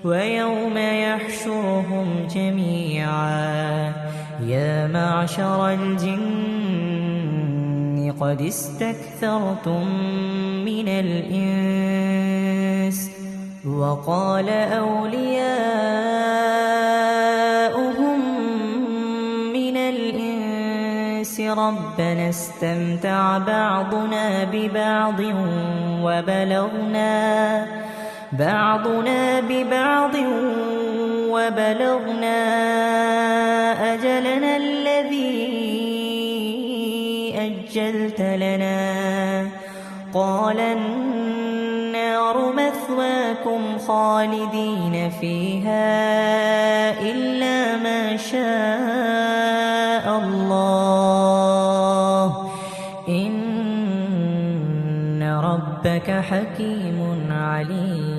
ويوم يحشرهم جميعا يا معشر الجن قد استكثرتم من الإنس وقال أولياؤهم من الإنس ربنا استمتع بعضنا ببعض وبلغنا أجلنا الذي أجلت لنا قال النار مثواكم خالدين فيها إلا ما شاء الله إن ربك حكيم عليم.